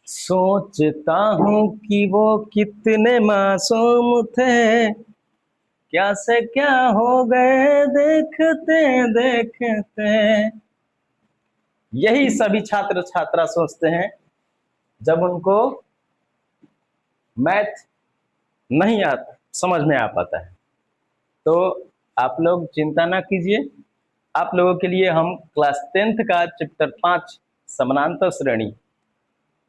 सोचता हूँ कि वो कितने मासूम थे, क्या से क्या हो गए देखते देखते। यही सभी छात्र छात्रा सोचते हैं जब उनको मैथ नहीं आता, समझ में आ पाता है। तो आप लोग चिंता ना कीजिए, आप लोगों के लिए हम क्लास 10th का चैप्टर 5 समानांतर श्रेणी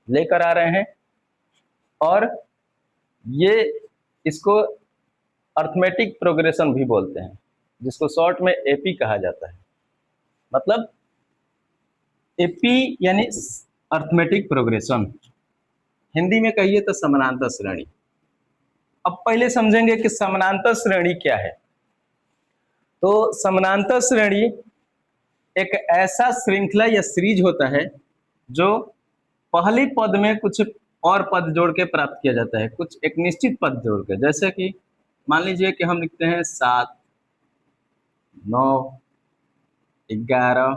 लेकर आ रहे हैं। और ये इसको अर्थमेटिक प्रोग्रेशन भी बोलते हैं, जिसको शॉर्ट में एपी कहा जाता है। मतलब एपी यानी अर्थमेटिक प्रोग्रेशन, हिंदी में कहिए तो समानांतर श्रेणी। अब पहले समझेंगे कि समानांतर श्रेणी क्या है। तो समानांतर श्रेणी एक ऐसा श्रृंखला या सीरीज होता है जो पहली पद में कुछ और पद जोड़ के प्राप्त किया जाता है, कुछ एक निश्चित पद जोड़ के। जैसे कि मान लीजिए कि हम लिखते हैं 7, 9, 11,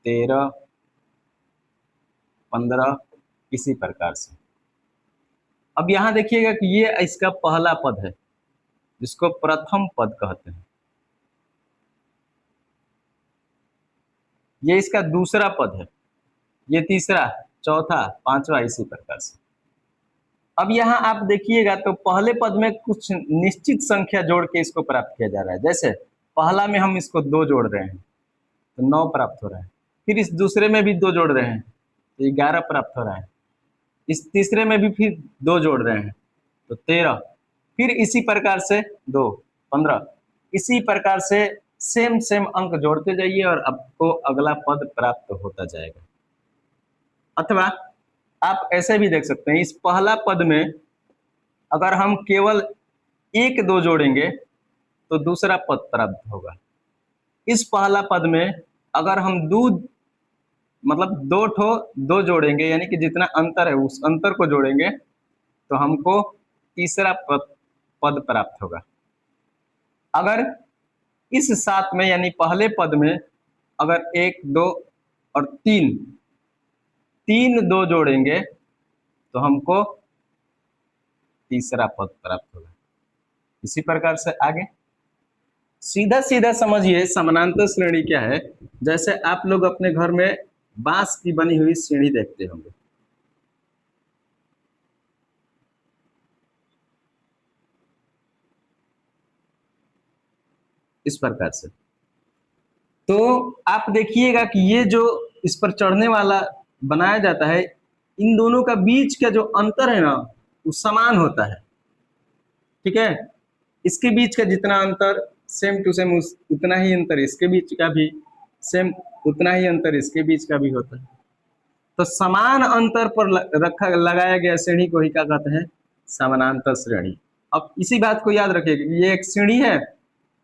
13, 15, इसी प्रकार से। अब यहां देखिएगा कि ये इसका पहला पद है, जिसको प्रथम पद कहते हैं। ये इसका दूसरा पद है, ये तीसरा, चौथा, पांचवा, इसी प्रकार से। अब यहाँ आप देखिएगा तो पहले पद में कुछ निश्चित संख्या जोड़ के इसको प्राप्त किया जा रहा है। जैसे पहला में हम इसको 2 जोड़ रहे हैं तो 9 प्राप्त हो रहा है। फिर इस दूसरे में भी 2 जोड़ रहे हैं तो 11 प्राप्त हो रहा है। इस तीसरे में भी फिर 2 जोड़ रहे हैं तो 13। फिर इसी प्रकार से 2, 15। इसी प्रकार से सेम अंक जोड़ते जाइए और आपको अगला पद प्राप्त होता जाएगा। अथवा आप ऐसे भी देख सकते हैं, इस पहला पद में अगर हम केवल 1, 2 जोड़ेंगे तो दूसरा पद प्राप्त होगा। इस पहला पद में अगर हम मतलब 2 जोड़ेंगे, यानी कि जितना अंतर है उस अंतर को जोड़ेंगे तो हमको तीसरा पद प्राप्त होगा। अगर इस 7 में यानी पहले पद में अगर 1, 2 और 3 2 जोड़ेंगे तो हमको तीसरा पद प्राप्त होगा। इसी प्रकार से आगे सीधा सीधा समझिए समानांतर श्रेणी क्या है। जैसे आप लोग अपने घर में बांस की बनी हुई सीढ़ी देखते होंगे, इस प्रकार से। तो आप देखिएगा कि ये जो इस पर चढ़ने वाला बनाया जाता है, इन दोनों का बीच का जो अंतर है ना, वो समान होता है। ठीक है, इसके बीच का जितना अंतर सेम टू सेम उतना ही अंतर इसके बीच का भी सेम, उतना ही अंतर इसके बीच का भी होता है। तो समान अंतर पर लगाया गया श्रेणी को ही क्या कहते हैं? समानांतर श्रेणी। अब इसी बात को याद रखिए कि ये एक सीढ़ी है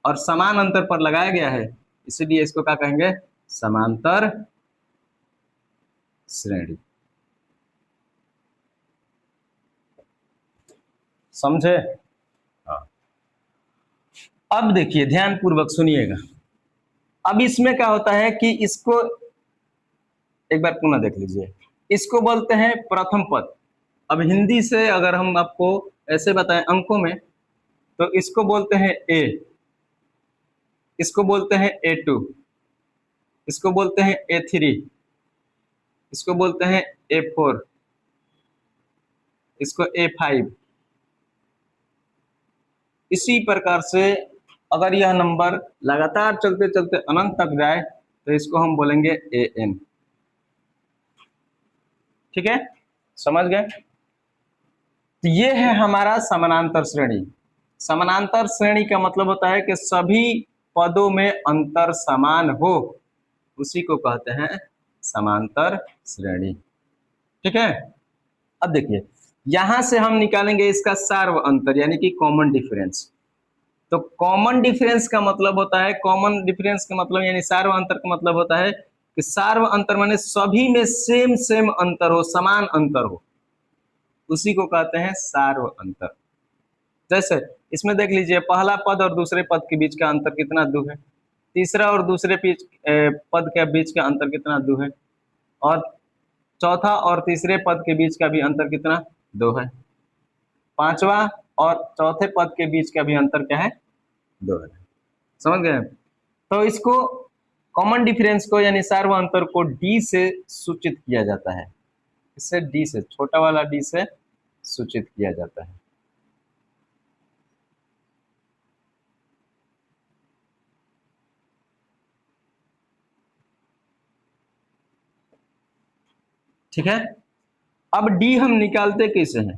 और समान अंतर पर लगाया गया है, इसीलिए इसको क्या कहेंगे? समांतर श्रेणी। समझे? हाँ। अब देखिए, ध्यान पूर्वक सुनिएगा। अब इसमें क्या होता है कि इसको एक बार पुनः देख लीजिए। इसको बोलते हैं प्रथम पद। अब हिंदी से अगर हम आपको ऐसे बताएं अंकों में, तो इसको बोलते हैं ए, इसको बोलते हैं A2, इसको बोलते हैं A3, इसको बोलते हैं A4, इसको A5। इसी प्रकार से अगर यह नंबर लगातार चलते चलते अनंत तक जाए तो इसको हम बोलेंगे AN। ठीक है, समझ गए? तो ये है हमारा समानांतर श्रेणी। समानांतर श्रेणी का मतलब होता है कि सभी पदों में अंतर समान हो, उसी को कहते हैं समांतर श्रेणी। ठीक है, अब देखिए यहां से हम निकालेंगे इसका सार्व अंतर यानी कि कॉमन डिफरेंस। तो कॉमन डिफरेंस का मतलब होता है, कॉमन डिफरेंस का मतलब यानी सार्व अंतर का मतलब होता है कि सार्व अंतर माने सभी में सेम अंतर हो, समान अंतर हो, उसी को कहते हैं सार्व अंतर। जैसे इसमें देख लीजिए, पहला पद और दूसरे पद के बीच का अंतर कितना 2 है, तीसरा और दूसरे पद के बीच का अंतर कितना 2 है, और चौथा और तीसरे पद के बीच का भी अंतर कितना, 2 है। पांचवा और चौथे पद के बीच का भी अंतर क्या है, 2 है। समझ गए। तो इसको कॉमन डिफरेंस को यानी सार्व अंतर को डी से सूचित किया जाता है। इससे डी से, छोटा वाला डी से सूचित किया जाता है। ठीक है। अब डी हम निकालते कैसे हैं,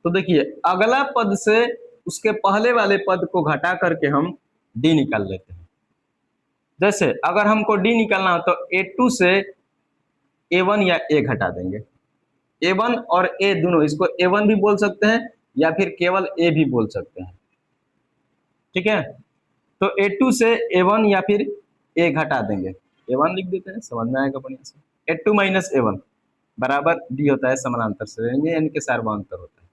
तो देखिए अगला पद से उसके पहले वाले पद को घटा करके हम डी निकाल लेते हैं। जैसे अगर हमको डी निकालना हो तो A2 से A1 या A घटा देंगे। A1 और A दोनों, इसको A1 भी बोल सकते हैं या फिर केवल A भी बोल सकते हैं। ठीक है, तो A2 से A1 या फिर A घटा देंगे। A1 लिख देते हैं, समझ में आएगा बढ़िया से। A2 माइनस A1 बराबर D होता है समानांतर श्रेणी में, यानी कि सार्वंतर होता है।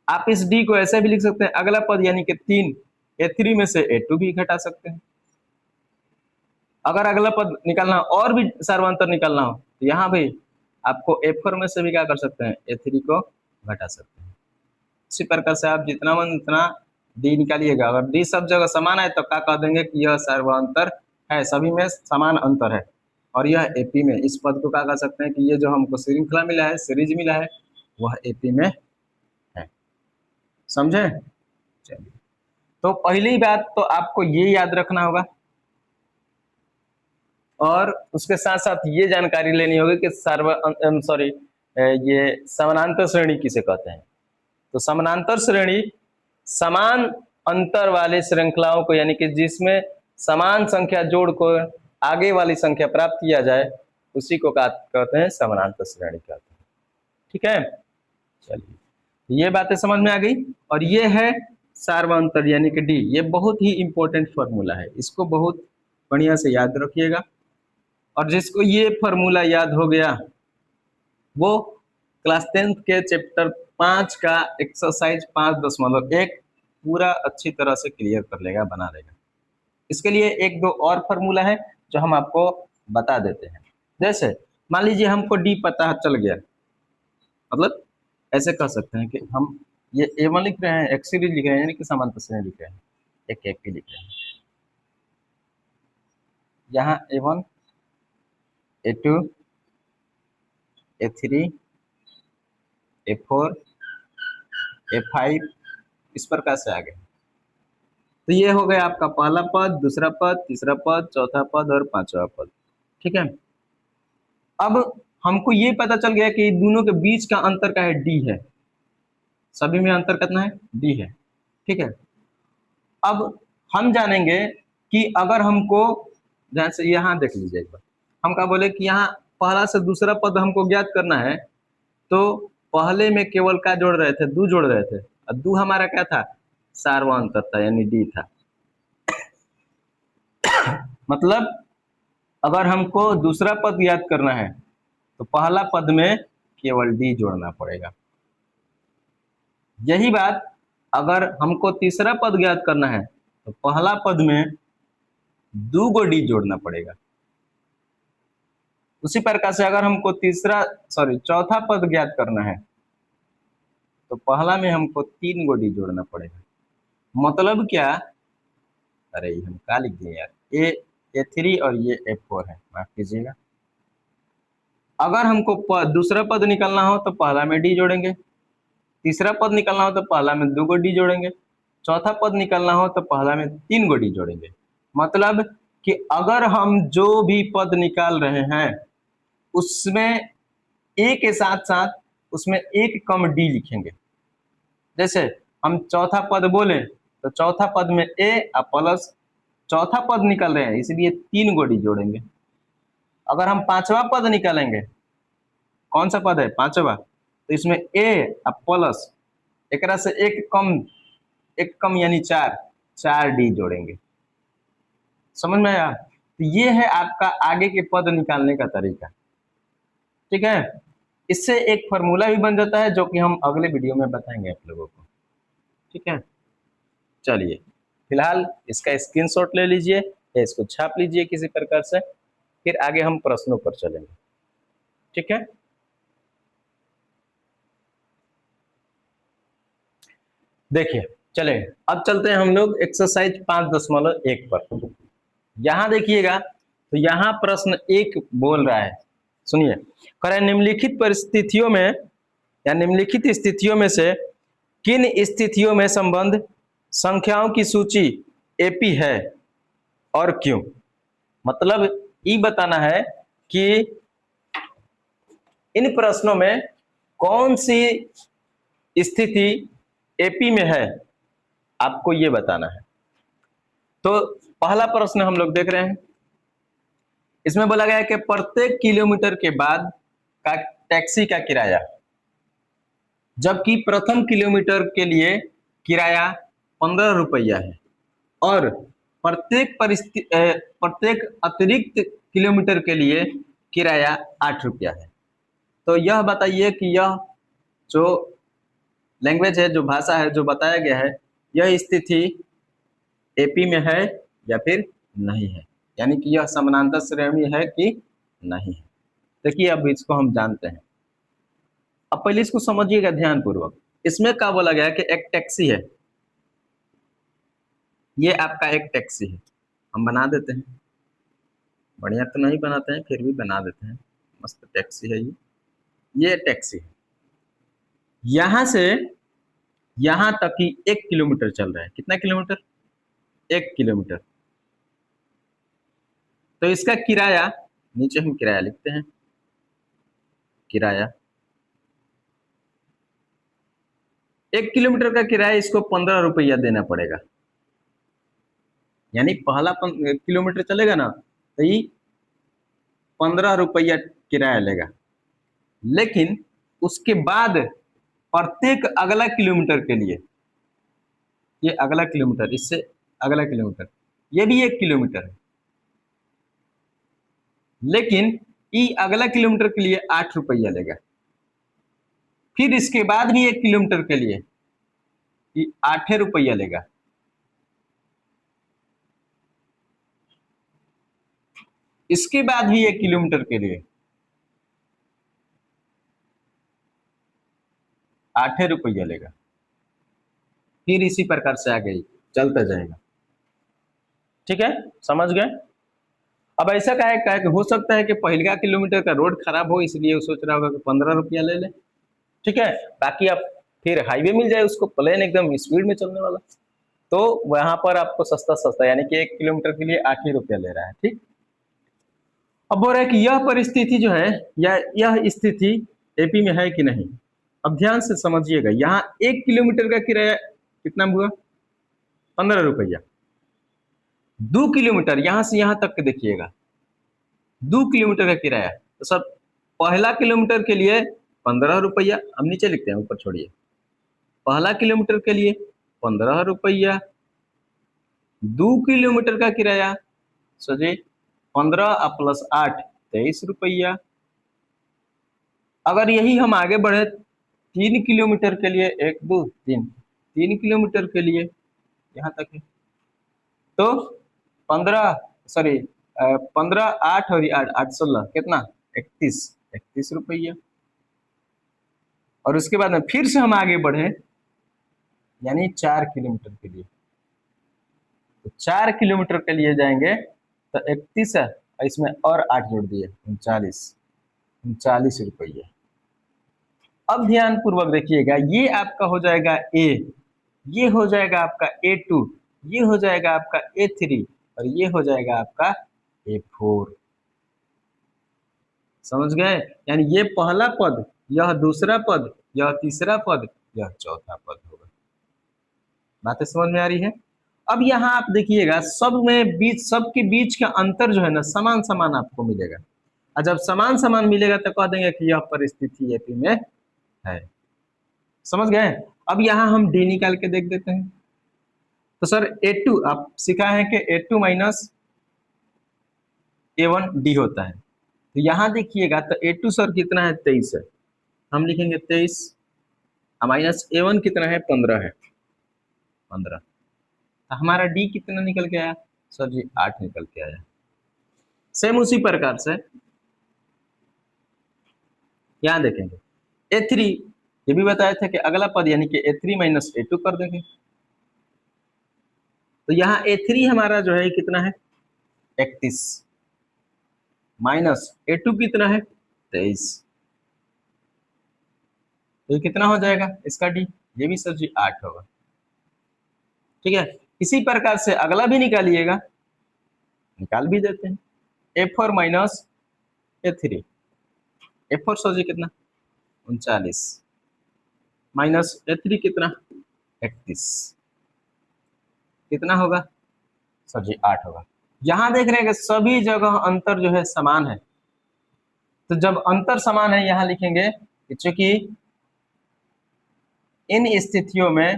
आप इस D को ऐसे भी लिख सकते हैं, अगला पद यानी कि 3 A3 में से A2 भी घटा सकते हैं। अगर अगला पद निकालना और भी सार्वंतर निकालना हो तो यहाँ भी आपको A4 में से भी क्या कर सकते हैं, A3 को घटा सकते हैं। इसी प्रकार से आप जितना मन उतना डी निकालिएगा। अगर डी सब जगह समान है तो क्या कह देंगे कि यह सार्वंतर है, सभी में समान अंतर है। और यह एपी में, इस पद को क्या कह सकते हैं कि ये जो हमको श्रृंखला मिला है, सीरीज मिला है, वह एपी में है। समझे। चलिए, तो पहली बात तो आपको ये याद रखना होगा और उसके साथ साथ ये जानकारी लेनी होगी कि ये समानांतर श्रेणी किसे कहते हैं। तो समानांतर श्रेणी समान अंतर वाले श्रृंखलाओं को, यानी कि जिसमें समान संख्या जोड़ को आगे वाली संख्या प्राप्त किया जाए, उसी को कहते हैं समानांतर श्रेणी कहते हैं। ठीक है, चलिए ये बातें समझ में आ गई। और ये है सार्वंतर यानी कि डी। ये बहुत ही इंपॉर्टेंट फॉर्मूला है, इसको बहुत बढ़िया से याद रखिएगा। और जिसको ये फॉर्मूला याद हो गया वो क्लास 10th के चैप्टर 5 का एक्सरसाइज 5.1 पूरा अच्छी तरह से क्लियर कर लेगा, बना लेगा। इसके लिए एक दो और फॉर्मूला है जो हम आपको बता देते हैं। जैसे मान लीजिए हमको डी पता चल गया, मतलब ऐसे कह सकते हैं कि हम ये A1 लिख रहे हैं, एक्स सीरीज लिख रहे हैं, यानी कि समांतर श्रेणी लिख रहे हैं, एक एक लिख रहे हैं। यहाँ A1 A2 A3 A4 A5 इस प्रकार से आ गए। तो ये हो गया आपका पहला पद, दूसरा पद, तीसरा पद, चौथा पद और पांचवा पद। ठीक है, अब हमको ये पता चल गया कि दोनों के बीच का अंतर का है डी है, सभी में अंतर कितना है, डी है। ठीक है, अब हम जानेंगे कि अगर हमको, जैसे यहाँ देख लीजिए एक बार, हम क्या बोले कि यहाँ पहला से दूसरा पद हमको ज्ञात करना है, तो पहले में केवल क्या जोड़ रहे थे, दो जोड़ रहे थे, और दो हमारा क्या था, सार्वंतर था, यानी डी था। मतलब अगर हमको दूसरा पद याद करना है तो पहला पद में केवल डी जोड़ना पड़ेगा। यही बात अगर हमको तीसरा पद ज्ञात करना है तो पहला पद में 2 गो डी जोड़ना पड़ेगा। उसी प्रकार से अगर हमको चौथा पद ज्ञात करना है तो पहला में हमको 3 गो डी जोड़ना पड़ेगा। मतलब क्या, अरे हम क्या लिख दिए यार, A3 और ये A4 है, माफ कीजिएगा। अगर हमको दूसरा पद निकालना हो तो पहला में डी जोड़ेंगे, तीसरा पद निकालना हो तो पहला में 2 गो डी जोड़ेंगे, चौथा पद निकालना हो तो पहला में 3 गो डी जोड़ेंगे। मतलब कि अगर हम जो भी पद निकाल रहे हैं उसमें ए के साथ साथ उसमें एक कम डी लिखेंगे। जैसे हम चौथा पद बोले तो चौथा पद में ए प्लस चौथा पद निकल रहे हैं, इसलिए 3 गो डी जोड़ेंगे। अगर हम पांचवा पद निकालेंगे, कौन सा पद है, पांचवा, तो इसमें ए प्लस एक से एक कम यानी 4 डी जोड़ेंगे। समझ में आया। तो ये है आपका आगे के पद निकालने का तरीका। ठीक है, इससे एक फॉर्मूला भी बन जाता है जो कि हम अगले वीडियो में बताएंगे आप लोगों को। ठीक है, चलिए फिलहाल इसका स्क्रीनशॉट ले लीजिए या इसको छाप लीजिए किसी प्रकार से, फिर आगे हम प्रश्नों पर चलेंगे। ठीक है। देखिए, चले अब चलते हैं हम लोग एक्सरसाइज 5.1 पर। यहां देखिएगा तो यहाँ प्रश्न एक बोल रहा है, सुनिए, कह रहा है निम्नलिखित परिस्थितियों में या निम्नलिखित स्थितियों में से किन स्थितियों में संबंध संख्याओं की सूची एपी है और क्यों। मतलब ये बताना है कि इन प्रश्नों में कौन सी स्थिति एपी में है, आपको ये बताना है। तो पहला प्रश्न हम लोग देख रहे हैं, इसमें बोला गया है कि प्रत्येक किलोमीटर के बाद का टैक्सी का किराया, जबकि प्रथम किलोमीटर के लिए किराया 15 रुपया है और प्रत्येक अतिरिक्त किलोमीटर के लिए किराया 8 रुपया है। तो यह बताइए कि यह जो लैंग्वेज है, जो भाषा है, जो बताया गया है, यह स्थिति एपी में है या फिर नहीं है, यानी कि यह समानांतर श्रेणी है कि नहीं है। देखिए अब इसको हम जानते हैं। अब पहले इसको समझिएगा ध्यान पूर्वक। इसमें क्या बोला गया है कि एक टैक्सी है, ये आपका एक टैक्सी है, हम बना देते हैं, बढ़िया तो नहीं बनाते हैं फिर भी बना देते हैं, मस्त टैक्सी है ये टैक्सी है। यहां से यहां तक की 1 किलोमीटर चल रहा है। कितना किलोमीटर? 1 किलोमीटर। तो इसका किराया, नीचे हम किराया लिखते हैं, किराया 1 किलोमीटर का किराया इसको 15 रुपया देना पड़ेगा, यानी पहला किलोमीटर चलेगा ना तो ये 15 रुपया किराया लेगा। लेकिन उसके बाद प्रत्येक अगला किलोमीटर के लिए, ये अगला किलोमीटर, इससे अगला किलोमीटर, ये भी 1 किलोमीटर है, लेकिन ये अगला किलोमीटर के लिए 8 रुपया लेगा। फिर इसके बाद भी 1 किलोमीटर के लिए ये 8 रुपया लेगा। इसके बाद भी 1 किलोमीटर के लिए 8 रुपया लेगा। फिर इसी प्रकार से आगे चलता जाएगा। ठीक है, समझ गए। अब ऐसा क्या है कि हो सकता है कि पहला किलोमीटर का रोड खराब हो, इसलिए वो सोच रहा होगा कि 15 रुपया ले ले। ठीक है, बाकी आप फिर हाईवे मिल जाए उसको, प्लेन एकदम स्पीड में चलने वाला, तो वहां पर आपको सस्ता सस्ता, यानी कि 1 किलोमीटर के लिए 8 ही रुपया ले रहा है। ठीक, अब बोल रहा है कि यह परिस्थिति जो है या यह स्थिति एपी में है कि नहीं। अब ध्यान से समझिएगा, यहाँ 1 किलोमीटर का किराया कितना हुआ? 15 रुपया। 2 किलोमीटर यहां से यहां तक के देखिएगा, 2 किलोमीटर का किराया, तो सब पहला किलोमीटर के लिए 15 रुपया, हम नीचे लिखते हैं, ऊपर छोड़िए, पहला किलोमीटर के लिए 15 रुपया, 2 किलोमीटर का किराया सोचिए 15 प्लस 8 23 रुपया। अगर यही हम आगे बढ़े 3 किलोमीटर के लिए, 1 2 3, 3 किलोमीटर के लिए यहाँ तक है, तो 15 सॉरी 15 8 और 8 8 16 कितना? 31 रुपया। और उसके बाद में फिर से हम आगे बढ़े, यानी 4 किलोमीटर के लिए, तो 4 किलोमीटर के लिए जाएंगे तो 31 है, इसमें और 8 जोड़ दिए, 39 रुपये। अब ध्यान पूर्वक देखिएगा, ये आपका हो जाएगा ए, ये हो जाएगा आपका A2, ये हो जाएगा आपका A3 और ये हो जाएगा आपका A4। समझ गए? यानी ये पहला पद, यह दूसरा पद, यह तीसरा पद, यह चौथा पद होगा। बातें समझ में आ रही है? अब यहाँ आप देखिएगा, सबके बीच का अंतर जो है ना, समान समान आपको मिलेगा, और जब समान समान मिलेगा तो कह देंगे कि यह परिस्थिति एपी में है। समझ गए? अब यहाँ हम डी निकाल के देख देते हैं। तो सर A2 आप सीखा है कि A2 माइनस A1 डी होता है, तो यहाँ देखिएगा तो A2 सर कितना है? 23 है, हम लिखेंगे 23, माइनस A1 कितना है? 15 है, 15। तो हमारा डी कितना निकल के आया? सर जी 8 निकल के आया। सेम उसी प्रकार से यहाँ देखेंगे A3, ये भी बताया था कि अगला पद यानी कि A3 माइनस A2 कर देंगे। तो यहाँ A3 हमारा जो है कितना है 31 माइनस A2 कितना है 23। तो ये कितना हो जाएगा इसका डी, ये भी सर जी 8 होगा। ठीक है, इसी प्रकार से अगला भी निकालिएगा, निकाल भी देते हैं। A4 minus A3, A4 sir जी कितना 39 माइनस A3 कितना 31, कितना होगा सर जी 8 होगा। यहां देख रहे हैं कि सभी जगह अंतर जो है समान है, तो जब अंतर समान है यहां लिखेंगे कि चूंकि इन स्थितियों में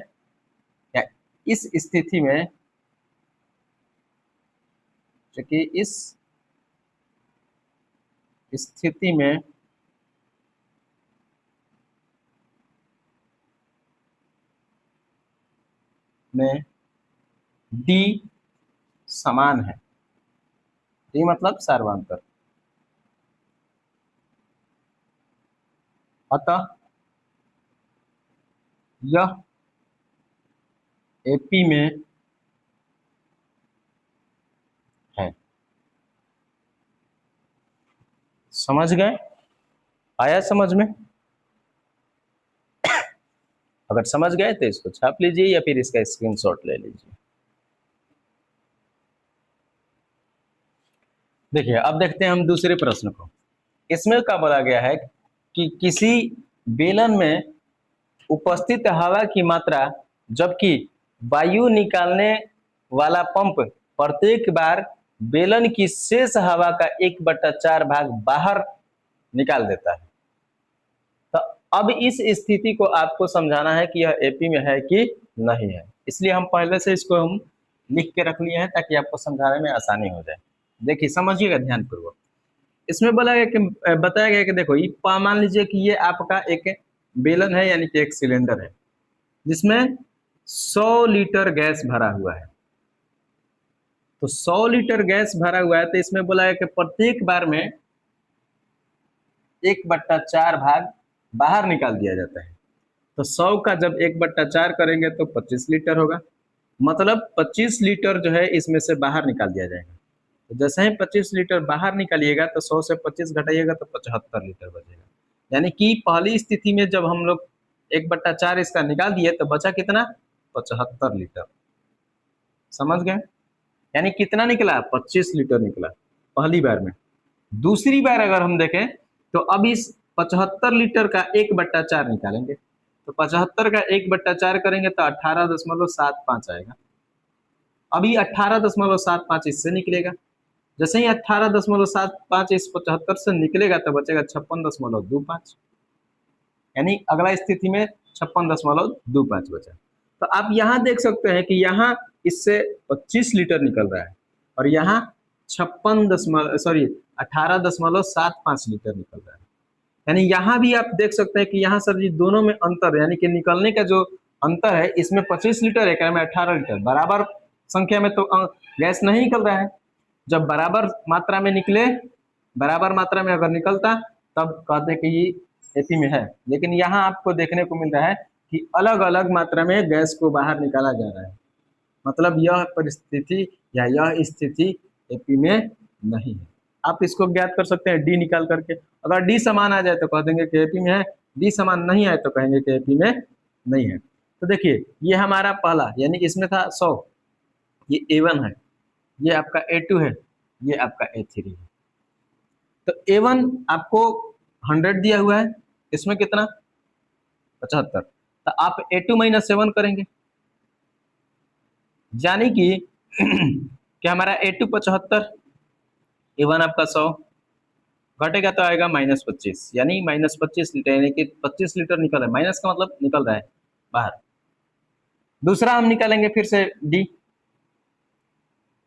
या इस स्थिति में, चूंकि इस स्थिति में डी समान है, डी मतलब सर्वांतर, अतः यह एपी में है। समझ गए? आया समझ में? अगर समझ गए तो इसको छाप लीजिए या फिर इसका स्क्रीनशॉट ले लीजिए। देखिए अब देखते हैं हम दूसरे प्रश्न को। इसमें क्या बोला गया है कि किसी बेलन में उपस्थित हवा की मात्रा, जबकि वायु निकालने वाला पंप प्रत्येक बार बेलन की शेष हवा का 1/4 भाग बाहर निकाल देता है। तो अब इस स्थिति को आपको समझाना है कि यह एपी में है कि नहीं है, इसलिए हम पहले से इसको हम लिख के रख लिए हैं ताकि आपको समझाने में आसानी हो जाए। देखिए समझिएगा ध्यानपूर्वक। इसमें बोला गया कि बताया गया कि देखो ये मान लीजिए कि ये आपका एक बेलन है यानी कि एक सिलेंडर है जिसमें 100 लीटर गैस भरा हुआ है। तो 100 लीटर गैस भरा हुआ है तो इसमें बोला है कि प्रत्येक बार में 1/4 भाग बाहर निकाल दिया जाता है। तो 100 का जब 1/4 करेंगे तो 25 लीटर होगा, मतलब 25 लीटर जो है इसमें से बाहर निकाल दिया जाएगा। तो जैसे ही 25 लीटर बाहर निकालिएगा तो 100 से 25 घटाइएगा तो 75 लीटर बचेगा। यानी कि पहली स्थिति में जब हम लोग 1/4 इसका निकाल दिए तो बचा कितना 75 लीटर। समझ गए? यानी कितना निकला 25 लीटर निकला पहली बार में। दूसरी बार अगर हम देखें तो अब इस 75 लीटर का 1/4 निकालेंगे, तो 75 का 1/4 करेंगे तो 18.75 आएगा। अभी 18.75 इससे निकलेगा, जैसे ही 18.75 इस 75 से निकलेगा तो बचेगा 56.25, यानी अगला स्थिति में 56.25 बचा। तो आप यहाँ देख सकते हैं कि यहाँ इससे 25 लीटर निकल रहा है और यहाँ 18.75 लीटर निकल रहा है। यानी यहाँ भी आप देख सकते हैं कि यहाँ सर जी दोनों में अंतर, यानी कि निकलने का जो अंतर है इसमें 25 लीटर है, में 18 लीटर, बराबर संख्या में तो गैस नहीं निकल रहा है। जब बराबर मात्रा में निकले, बराबर मात्रा में अगर निकलता तब कहते कि ये एपी में है, लेकिन यहाँ आपको देखने को मिल रहा है कि अलग अलग मात्रा में गैस को बाहर निकाला जा रहा है, मतलब यह परिस्थिति या यह स्थिति एपी में नहीं है। आप इसको ज्ञात कर सकते हैं डी निकाल करके। अगर डी समान आ जाए तो कह देंगे कि एपी में है, डी समान नहीं आए तो कहेंगे कि एपी में नहीं है। तो देखिए ये हमारा पहला, यानी इसमें था 100, ये A1 है, ये आपका A2 है, ये आपका A3 है। तो A1 आपको 100 दिया हुआ है, इसमें कितना 75, तो आप A2 माइनस 7 करेंगे, यानी कि कि हमारा A2 75, A1 आपका 100, घटेगा तो आएगा -25, यानी -25 लीटर, यानी कि 25 लीटर निकल रहा है, माइनस का मतलब निकल रहा है बाहर। दूसरा हम निकालेंगे फिर से डी,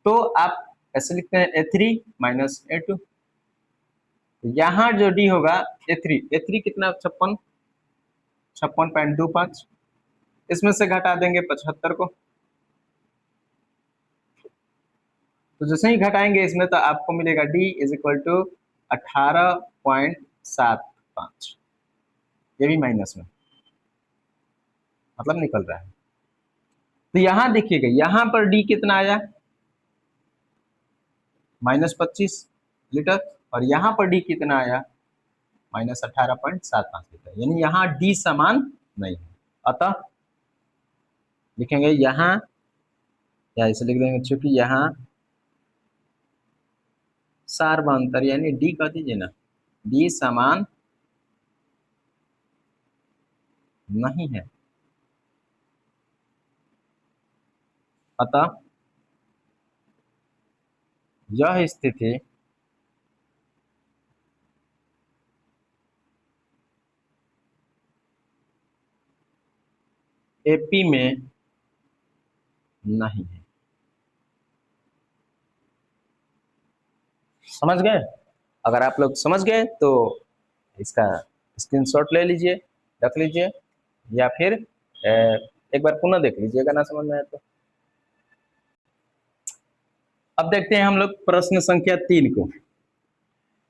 तो आप ऐसे लिखते हैं A3 माइनस A2, यहाँ जो डी होगा A3 कितना 56.25, इसमें से घटा देंगे 75 को, तो जैसे ही घटाएंगे इसमें तो आपको मिलेगा D इज इक्वल टू 18.75, ये भी माइनस में, मतलब निकल रहा है। तो यहाँ देखिएगा, यहाँ पर डी कितना आया, -25 लीटर, और यहाँ पर डी कितना आया, -18.75 लीटर, यानी यहाँ डी समान नहीं है। अतः लिखेंगे यहाँ, या इसे लिख देंगे चूंकि यहाँ सार्वंतर यानी डी कह दीजिए ना, डी समान नहीं है। अतः यह स्थिति एपी में नहीं है। समझ गए? अगर आप लोग समझ गए तो इसका स्क्रीनशॉट ले लीजिए, रख लीजिए, या फिर एक बार पुनः देख लीजिएगा ना समझ में आए तो। अब देखते हैं हम लोग प्रश्न संख्या 3 को।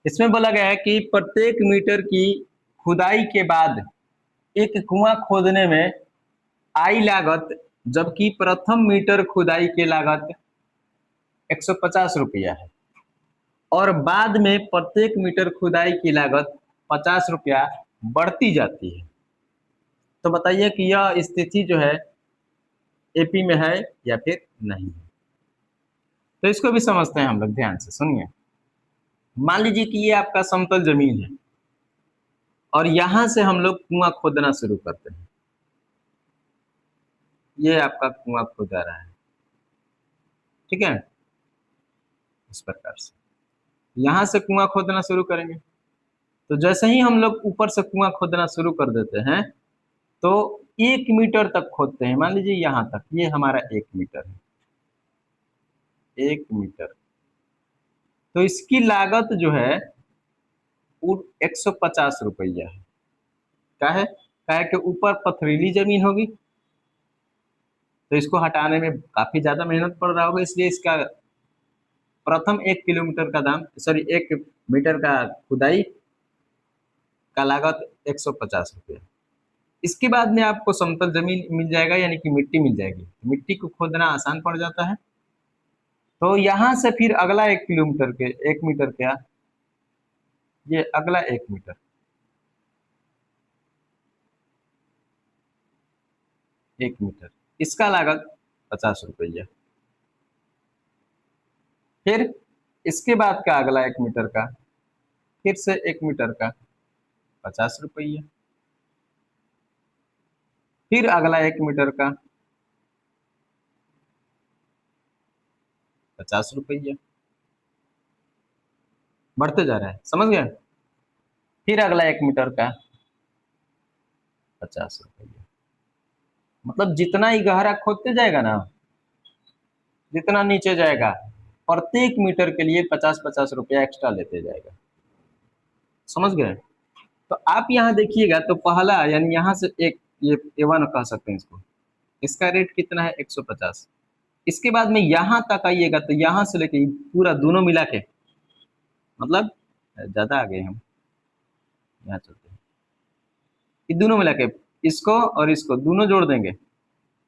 इसमें बोला गया है कि प्रत्येक मीटर की खुदाई के बाद एक कुआं खोदने में आई लागत, जबकि प्रथम मीटर खुदाई की लागत 150 रुपया है, और बाद में प्रत्येक मीटर खुदाई की लागत 50 रुपया बढ़ती जाती है। तो बताइए कि यह स्थिति जो है एपी में है या फिर नहीं है। तो इसको भी समझते हैं हम लोग, ध्यान से सुनिए। मान लीजिए कि ये आपका समतल जमीन है और यहां से हम लोग कुआं खोदना शुरू करते हैं। ये आपका कुआं खोदा रहा है, ठीक है, इस प्रकार से यहां से कुआं खोदना शुरू करेंगे। तो जैसे ही हम लोग ऊपर से कुआं खोदना शुरू कर देते हैं तो 1 मीटर तक खोदते हैं। मान लीजिए यहां तक, ये हमारा 1 मीटर है, 1 मीटर। तो इसकी लागत जो है वो 150 रुपया है। क्या है? क्या है कि ऊपर पथरीली जमीन होगी तो इसको हटाने में काफी ज्यादा मेहनत पड़ रहा होगा, इसलिए इसका प्रथम 1 किलोमीटर का दाम, सॉरी 1 मीटर का खुदाई का लागत 150 रुपया। इसके बाद में आपको समतल जमीन मिल जाएगा, यानी कि मिट्टी मिल जाएगी। मिट्टी को खोदना आसान पड़ जाता है। तो यहां से फिर अगला 1 किलोमीटर के 1 मीटर क्या, ये अगला 1 मीटर, इसका लागत 50 रुपया। फिर इसके बाद का अगला 1 मीटर का, फिर से 1 मीटर का 50 रुपया। फिर अगला 1 मीटर का 50 रुपया, बढ़ते जा रहा है, समझ गए? फिर अगला 1 मीटर का 50 रुपया। मतलब जितना ही गहरा खोदते जाएगा ना, जितना नीचे जाएगा, प्रत्येक मीटर के लिए 50-50 रुपया एक्स्ट्रा लेते जाएगा। समझ गए? तो आप यहाँ देखिएगा तो पहला, यानी यहाँ से एक, ये A1 कह सकते हैं इसको, इसका रेट कितना है, 150। इसके बाद में यहाँ तक आइएगा तो यहाँ से लेके पूरा दोनों मिला के, मतलब ज्यादा आ गए हम, यहाँ चलते हैं, ये दोनों मिला के इसको और इसको दोनों जोड़ देंगे,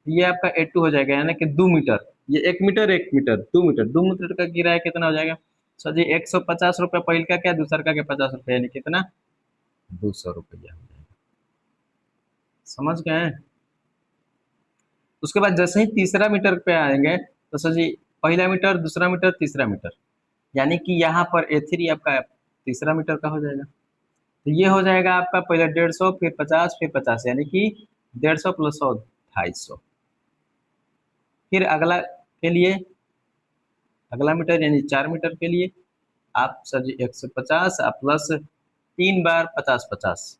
ये आपका A2 हो जाएगा, यानी कि 2 मीटर। ये 1 मीटर 1 मीटर 2 मीटर, 2 मीटर का किराया कितना हो जाएगा? सर जी 150 रुपये पहिल का, क्या दूसर का, 50 रुपये, यानी कितना, 200 रुपया हो जाएगा। समझ गए? उसके बाद जैसे ही तीसरा मीटर पे आएंगे तो सर जी पहला मीटर, दूसरा मीटर, तीसरा मीटर, यानी कि यहाँ पर A3 आपका तीसरा मीटर का हो जाएगा। तो ये हो जाएगा आपका पहले 150, फिर 50, फिर 50, यानी कि 150 + 100 250। फिर अगला के लिए, अगला मीटर यानी 4 मीटर के लिए आप सर जी 150 प्लस 3 बार 50-50,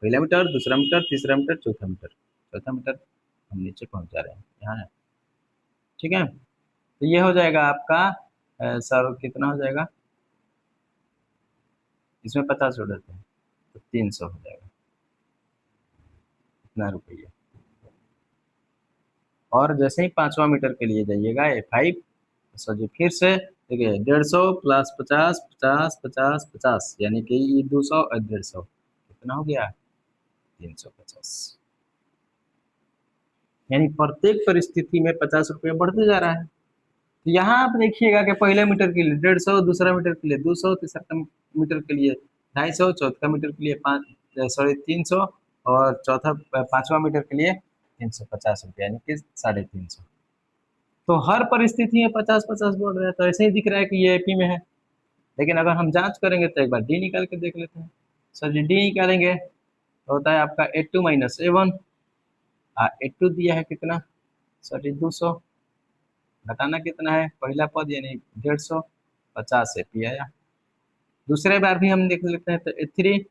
पहला मीटर, दूसरा मीटर, तीसरा मीटर, चौथा मीटर, चौथा मीटर हम नीचे पहुंच जा रहे हैं, यहाँ है, ठीक है। तो ये हो जाएगा आपका सर कितना हो जाएगा, इसमें 50 जोड़ देते हैं तो 300 हो जाएगा, इतना रुपया। और जैसे ही 5वां मीटर के लिए जाइएगा A5, सर जी फिर से देखिए 150 + 50, 50, 50, 50, यानी कि ये 200 और 150 कितना हो गया, 350। यानी प्रत्येक परिस्थिति में 50 रुपये बढ़ते जा रहा है। तो यहाँ आप देखिएगा कि पहले मीटर के लिए 150, दूसरा मीटर के लिए 200, तीसरा मीटर के लिए 250, चौथा मीटर के लिए 350 और चौथा 5वां मीटर के लिए 350 रुपये, यानी कि 350। तो हर परिस्थिति में 50-50 बढ़ रहा है, तो ऐसे ही दिख रहा है कि ये एपी में है। लेकिन अगर हम जांच करेंगे तो एक बार डी निकाल के देख लेते हैं। सर जी डी निकालेंगे तो होता है आपका A2 माइनस A1। A2 दिया है कितना सर जी 200, घटाना कितना है पहला पद यानी 150, 50 एपी आया। दूसरे बार भी हम देख लेते हैं तो A3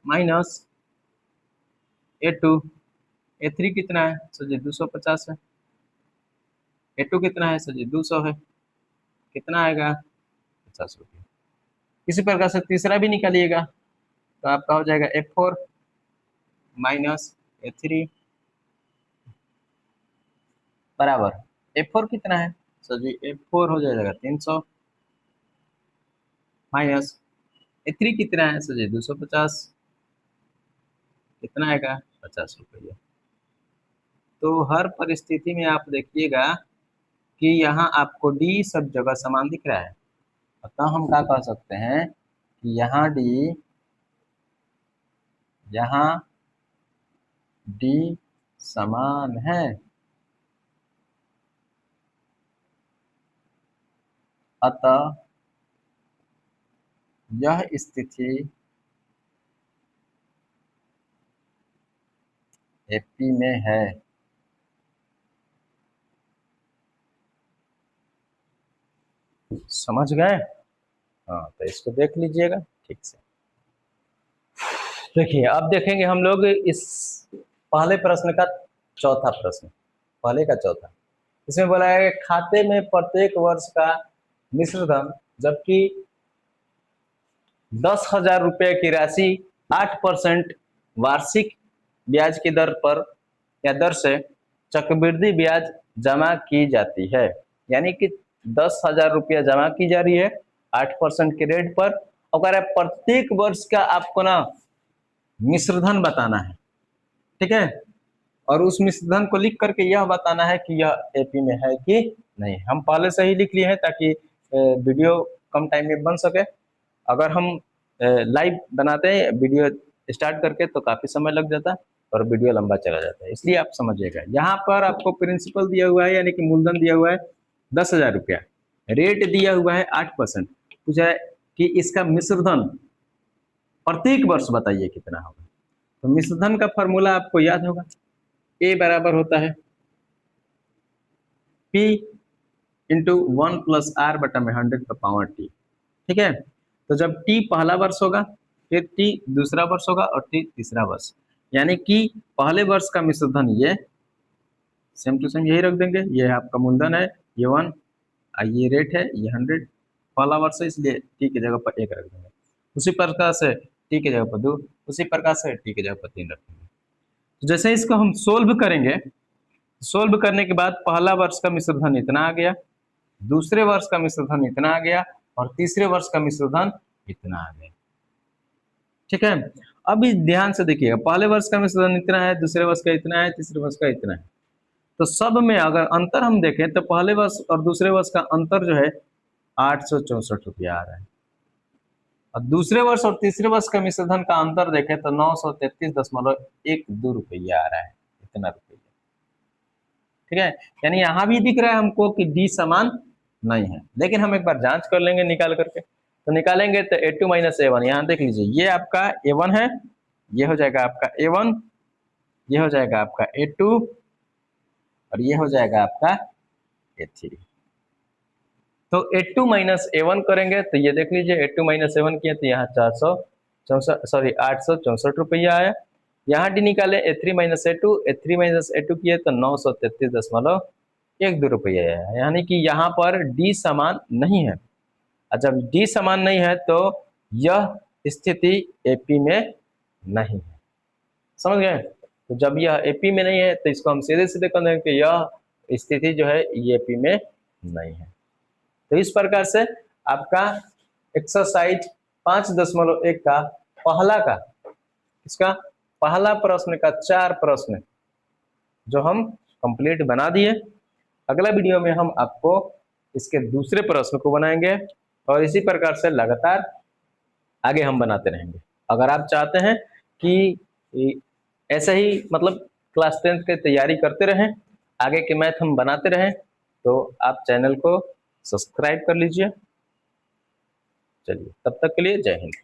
माइनस A2, A3 कितना है सर जी 250 है, A2 कितना है सर जी 200 है, कितना आएगा 50 रुपये। इसी प्रकार से तीसरा भी निकालिएगा तो आपका हो जाएगा A4 माइनस A3 बराबर A4 कितना है सर जी A4 हो जाएगा 300 माइनस A3 कितना है सर जी 250, कितना आएगा 50 रुपये। तो हर परिस्थिति में आप देखिएगा कि यहाँ आपको डी सब जगह समान दिख रहा है, अतः हम क्या कर सकते हैं कि यहाँ डी समान है, अतः यह स्थिति एपी में है। समझ गए? हाँ, तो इसको देख लीजिएगा ठीक से। देखिए अब देखेंगे हम लोग इस पहले प्रश्न का चौथा प्रश्न, पहले का चौथा। इसमें बोला है कि खाते में प्रत्येक वर्ष का मिश्र धन, जबकि 10,000 रुपये की राशि 8% वार्षिक ब्याज की दर पर या दर से चक्रवृद्धि ब्याज जमा की जाती है। यानी कि 10,000 रुपया जमा की जा रही है 8% के रेट पर, और प्रत्येक वर्ष का आपको ना मिश्रधन बताना है, ठीक है। और उस मिश्रधन को लिख करके यह बताना है कि यह एपी में है कि नहीं। हम पहले से ही लिख लिए हैं ताकि वीडियो कम टाइम में बन सके। अगर हम लाइव बनाते हैं वीडियो स्टार्ट करके तो काफी समय लग जाता है और वीडियो लंबा चला जाता है, इसलिए आप समझिएगा। यहाँ पर आपको प्रिंसिपल दिया हुआ है, यानी कि मूलधन दिया हुआ है 10,000 रुपया, रेट दिया हुआ है 8%, पूछा है कि इसका मिश्रधन प्रत्येक वर्ष बताइए कितना होगा। तो मिश्रधन का फॉर्मूला आपको याद होगा, ए बराबर होता है P इंटू 1 प्लस R बटा में 100 का पावर T, ठीक है। तो जब T पहला वर्ष होगा, फिर T दूसरा वर्ष होगा और T तीसरा वर्ष, यानी कि पहले वर्ष का मिश्रधन ये सेम टू सेम यही रख देंगे। ये आपका मूलधन है, ये 1, ये रेट है, ये 100, पहला वर्ष है इसलिए T की जगह पर 1 रख देंगे। उसी प्रकार से T की जगह पर 2, उसी प्रकार से T की जगह पर 3 रखेंगे। तो जैसे इसको हम सोल्व करेंगे, सोल्व करने के बाद पहला वर्ष का मिश्रधन इतना आ गया, दूसरे वर्ष का मिश्रधन इतना आ गया और तीसरे वर्ष का मिश्रधन इतना आ गया, ठीक है। अब इस ध्यान से देखिएगा, पहले वर्ष का मिश्रधन इतना है, दूसरे वर्ष का इतना है, तीसरे वर्ष का इतना है। तो सब में अगर अंतर हम देखें तो पहले वर्ष और दूसरे वर्ष का अंतर जो है 864 रुपया आ रहा है, और दूसरे वर्ष और तीसरे वर्ष का मिश्रधन का अंतर देखें तो 933.12 रुपया आ रहा है, इतना रुपया, ठीक है। यानी यहाँ भी दिख रहा है हमको कि डी समान नहीं है, लेकिन हम एक बार जांच कर लेंगे निकाल करके। तो निकालेंगे तो A2 माइनस A1, यहाँ देख लीजिए ये आपका A1 है, ये हो जाएगा आपका A1, ये हो जाएगा आपका A2 और ये हो जाएगा आपका A3। तो A2 माइनस A1 करेंगे तो ये देख लीजिए A2 माइनस A1 किया तो यहाँ 864 रुपया आया। यहाँ डी निकाले A3 माइनस A2 किए तो 933.12 रुपया आया, यानी कि यहाँ पर डी समान नहीं है। जब डी समान नहीं है तो यह स्थिति एपी में नहीं है, समझ गए। तो जब यह एपी में नहीं है तो इसको हम सीधे सीधे कर देंगे कि यह स्थिति जो है ये एपी में नहीं है। तो इस प्रकार से आपका एक्सरसाइज 5.1 का इसका पहला प्रश्न का 4 प्रश्न जो हम कंप्लीट बना दिए। अगला वीडियो में हम आपको इसके दूसरे प्रश्न को बनाएंगे और इसी प्रकार से लगातार आगे हम बनाते रहेंगे। अगर आप चाहते हैं कि ऐसे ही मतलब क्लास 10th की तैयारी करते रहें, आगे के मैथ हम बनाते रहें, तो आप चैनल को सब्सक्राइब कर लीजिए। चलिए, तब तक के लिए जय हिंद।